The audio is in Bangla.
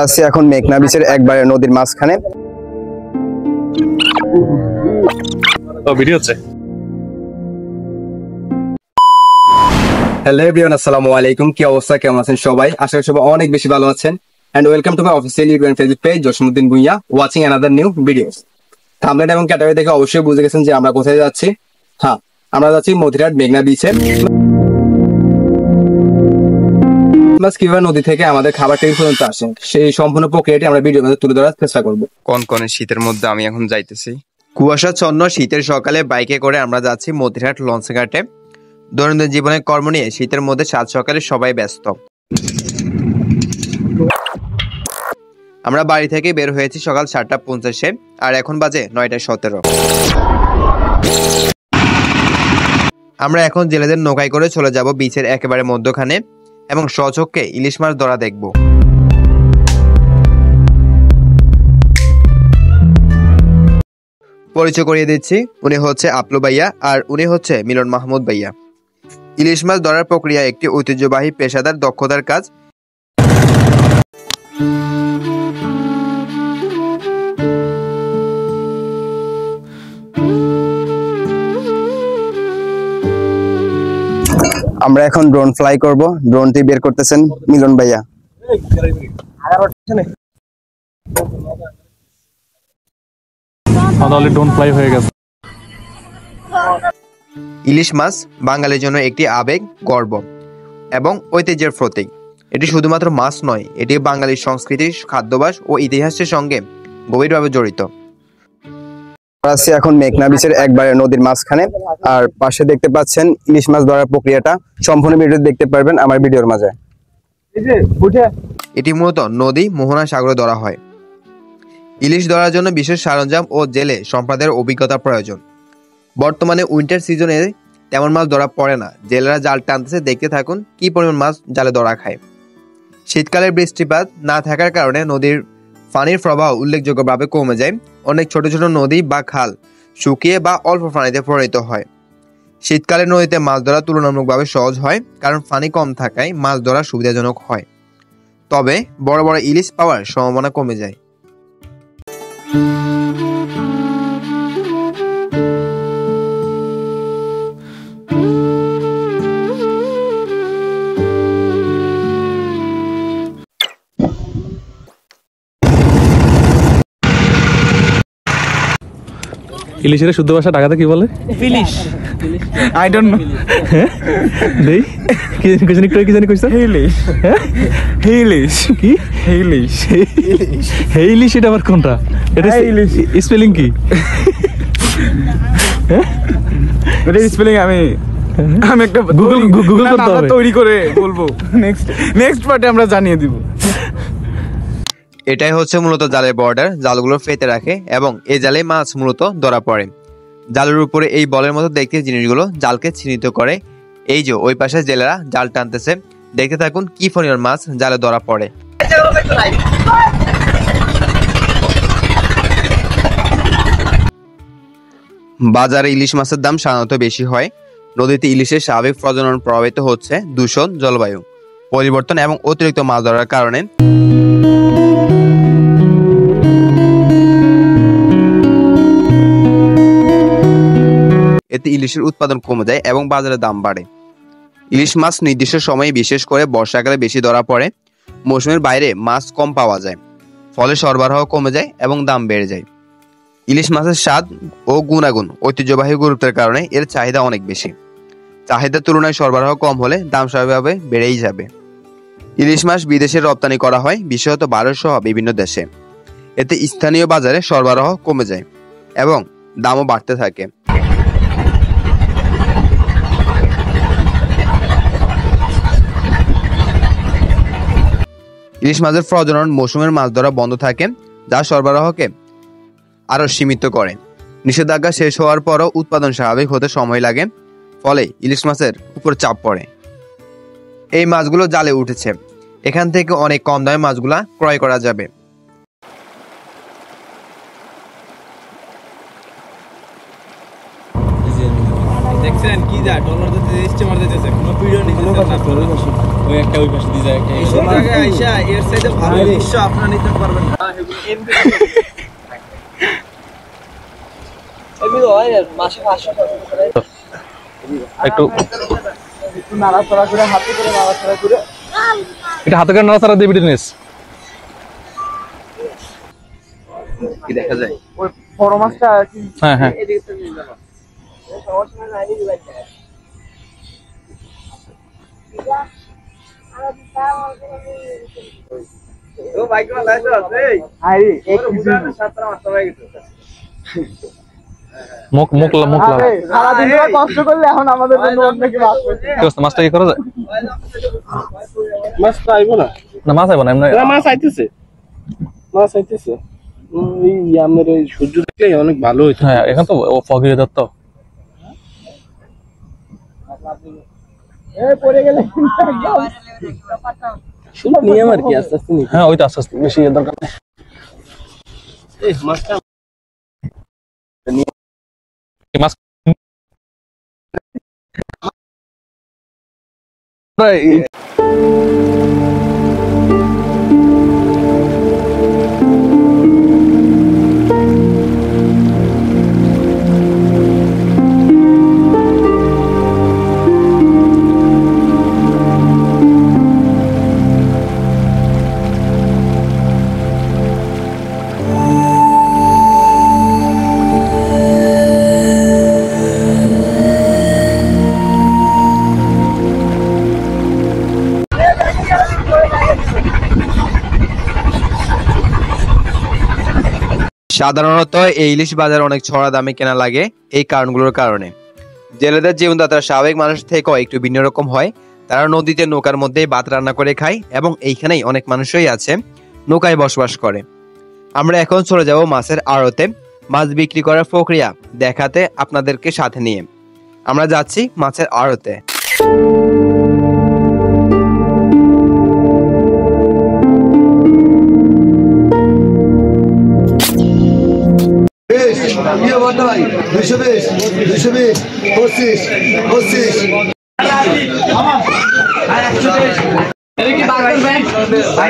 আছি এখন মেঘনা বিচের একবারে নদীর মাঝখানে। হ্যালো এভরিওয়ান, আসসালামু আলাইকুম। কি অবস্থা, কেমন আছেন সবাই? আশা করি সবাই অনেক বেশি ভালো আছেন। And welcome to my official YouTube Facebook page Jasimuddin Bhuiyan, watching another new videos. Thumbnail এবং ক্যাটাগরি দেখে অবশ্যই বুঝে গেছেন যে আমরা কোথায় যাচ্ছি। হ্যাঁ, আমরা যাচ্ছি মতিরাট মেঘনা বিচে। কিভাবে নদী থেকে আমাদের খাবার টেবিল পর্যন্ত আসে সেই সম্পূর্ণ প্রক্রিয়াটি আমরা ভিডিওর মধ্যে তুলে ধরার চেষ্টা করব। কনকনে শীতের মধ্যে আমি এখন যাইতেছি। কুয়াশাচ্ছন্ন শীতের সকালে বাইকে করে আমরা যাচ্ছি মতিরহাট লঞ্চঘাটে। দৈনন্দিন জীবনের কর্ম নিয়ে শীতের মধ্যে সাত সকালে সবাই ব্যস্ত। আমরা বাড়ি থেকে বের হয়েছি সকাল 7:50 আর এখন বাজে 9:17। আমরা এখন জেলেদের নৌকায় করে চলে যাব বিচের একেবারে মধ্যখানে এবং স্বচক্ষে ইলিশ মাছ ধরা দেখব। পরিচয় করিয়ে দিচ্ছি, উনি হচ্ছে আপলু ভাইয়া আর উনি হচ্ছে মিলন মাহমুদ ভাইয়া। ইলিশ মাছ ধরার প্রক্রিয়া একটি ঐতিহ্যবাহী পেশাদার দক্ষতার কাজ। আমরা এখন ড্রোন ফ্লাই করব। ড্রোনটি বের করতেছেন মিলন ভাইয়া। ইলিশ মাছ বাঙালির জন্য একটি আবেগ, গর্ব এবং ঐতিহ্যের প্রতীক। এটি শুধুমাত্র মাছ নয়, এটি বাঙালির সংস্কৃতি, খাদ্যাভ্যাস ও ইতিহাসের সঙ্গে গভীরভাবে জড়িত। আছি এখন মেঘনা বিচের একবারে নদীর মাঝখানে, আর পাশে দেখতে পাচ্ছেন ইলিশ মাছ ধরার প্রক্রিয়াটা। সম্পূর্ণ ভিডিও দেখতে পারবেন আমার ভিডিওর মাঝে। এটি মূলত নদী, মোহনা, সাগরে ধরা হয়। ইলিশ ধরার জন্য বিশেষ সরঞ্জাম ও জেলে সম্প্রদায়ের অভিজ্ঞতা প্রয়োজন। বর্তমানে উইন্টার সিজনে তেমন মাছ ধরা পড়ে না। জেলেরা জাল টানতেছে, দেখতে থাকুন কি পরিমাণ মাছ জালে ধরা খায়। শীতকালে বৃষ্টিপাত না থাকার কারণে নদীর পানির প্রবাহ উল্লেখযোগ্যভাবে কমে যায়। অনেক ছোট ছোট নদী বা খাল শুকিয়ে বা অল্প পানিতে পরিণত হয়। শীতকালে নদীতে মাছ ধরা তুলনামূলকভাবে সহজ হয়, কারণ পানি কম থাকায় মাছ ধরা সুবিধাজনক হয়। তবে বড় বড় ইলিশ পাওয়ার সম্ভাবনা কমে যায়। ইলিশের শুদ্ধ ভাষা ঢাকাতে কি বলে? ফিলিশ। I don't know. দেই কি জানি কি জানি কইছ? হিলিশ। হ্যাঁ হিলিশ কি? হিলিশ। হিলিশ এটা আবার কোনটা? এটা স্পেলিং কি? হ্যাঁ এটা স্পেলিং আমি একটা গুগল করতে হবে, তৈরি করে বলবো। নেক্সট পার্টে আমরা জানিয়ে দিব। এটাই হচ্ছে মূলত জালের বর্ডার। জালগুলো ফেতে রাখে এবং এই জালে মাছ মূলত ধরা পড়ে। জালের উপরে এই বলের মতো দেখতে জিনিসগুলো জালকে চিহ্নিত করে। এই যে ওই পাশে জেলেরা জাল টানতেছে, দেখতে থাকুন কি পরিমাণ মাছ জালে ধরা পড়ে। বাজারে ইলিশ মাছের দাম সাধারণত বেশি হয়। নদীতে ইলিশের স্বাভাবিক প্রজনন প্রভাবিত হচ্ছে দূষণ, জলবায়ু পরিবর্তন এবং অতিরিক্ত মাছ ধরার কারণে। এতে ইলিশের উৎপাদন কমে যায় এবং বাজারে দাম বাড়ে। ইলিশ মাছ নির্দিষ্ট সময়ে, বিশেষ করে বর্ষাকালে বেশি ধরা পড়ে। মৌসুমের বাইরে মাছ কম পাওয়া যায়, ফলে সরবরাহ কমে যায় এবং দাম বেড়ে যায়। ইলিশ মাছের স্বাদ ও গুণাগুণ ঐতিহ্যবাহী গুরুত্বের কারণে এর চাহিদা অনেক বেশি। চাহিদার তুলনায় সরবরাহ কম হলে দাম স্বাভাবিকভাবে বেড়েই যাবে। ইলিশ মাছ বিদেশে রপ্তানি করা হয়, বিশেষত ভারত সহ বিভিন্ন দেশে। এতে স্থানীয় বাজারে সরবরাহ কমে যায় এবং দামও বাড়তে থাকে। ইলিশ মাছের প্রজনন মৌসুমের মাছ ধরা বন্ধ থাকে, যা সরবরাহকে আরো সীমিত করে। নিষেধাজ্ঞা শেষ হওয়ার পরও উৎপাদন স্বাভাবিক হতে সময় লাগে, ফলে ইলিশ মাছের উপর চাপ পড়ে। এই মাছগুলো জালে উঠেছে, এখান থেকে অনেক কম দামে মাছগুলা ক্রয় করা যাবে। দেখছেন কি যা ডলার দিতে এসছে মারতে কোনো ভিডিও নিতে ওই একটা ওই পাশে দিয়ে যায় একটা এই জায়গায় আইসা এর সাইডে ভালো দৃশ্য আপনারা নিতে পারবেন না এমনি হয় মাসে 500 করে একটু নাড়াচাড়া করে হাতে করে নাড়াচাড়া করে এটা হাতে করে নাড়াচাড়া দিয়ে ভিডিও নিস কি দেখা যায় ওই বড় মাছটা কি হ্যাঁ হ্যাঁ এদিকে তো নিয়ে যাবো সমস্যা নাই আইনি দিবেন ও বাইক वाला আছে আরে এক কিছু সাতটা মাছটা হয়ে গেছে মুকলা সারা দিন ধরে কষ্ট করলে এখন আমাদের জন্য অনেকে মাছ কি অবস্থা মাছটা কি করা যায় মাছ তো আইবো না না মাছ আইব না এমনি মাছ আইতেছে এই আমাদের এই সূর্য দেখলে অনেক ভালো হইতো হ্যাঁ এখন তো ফগি ওয়েদার তো এ পড়ে গেলে শুনে নিয়ে আমার কি আস্তে আস্তে হ্যাঁ ওই তো আস্তে আস্তে বেশি ইয়ে দরকার নেই এই মাছটা মাছ সাধারণত এই ইলিশ বাজার অনেক ছড়া দামে কেনা লাগে এই কারণগুলোর কারণে। জেলেদের জীবনযাত্রা স্বাভাবিক মানুষ থেকেও একটু ভিন্ন রকম হয়। তারা নদীতে নৌকার মধ্যেই ভাত রান্না করে খায় এবং এইখানেই অনেক মানুষই আছে নৌকায় বসবাস করে। আমরা এখন চলে যাব মাছের আড়তে মাছ বিক্রি করার প্রক্রিয়া দেখাতে আপনাদেরকে সাথে নিয়ে। আমরা যাচ্ছি মাছের আড়তে। ইয়ে বড় ভাই 220 220 25 25 এটা কি বাগের ব্যাংক ভাই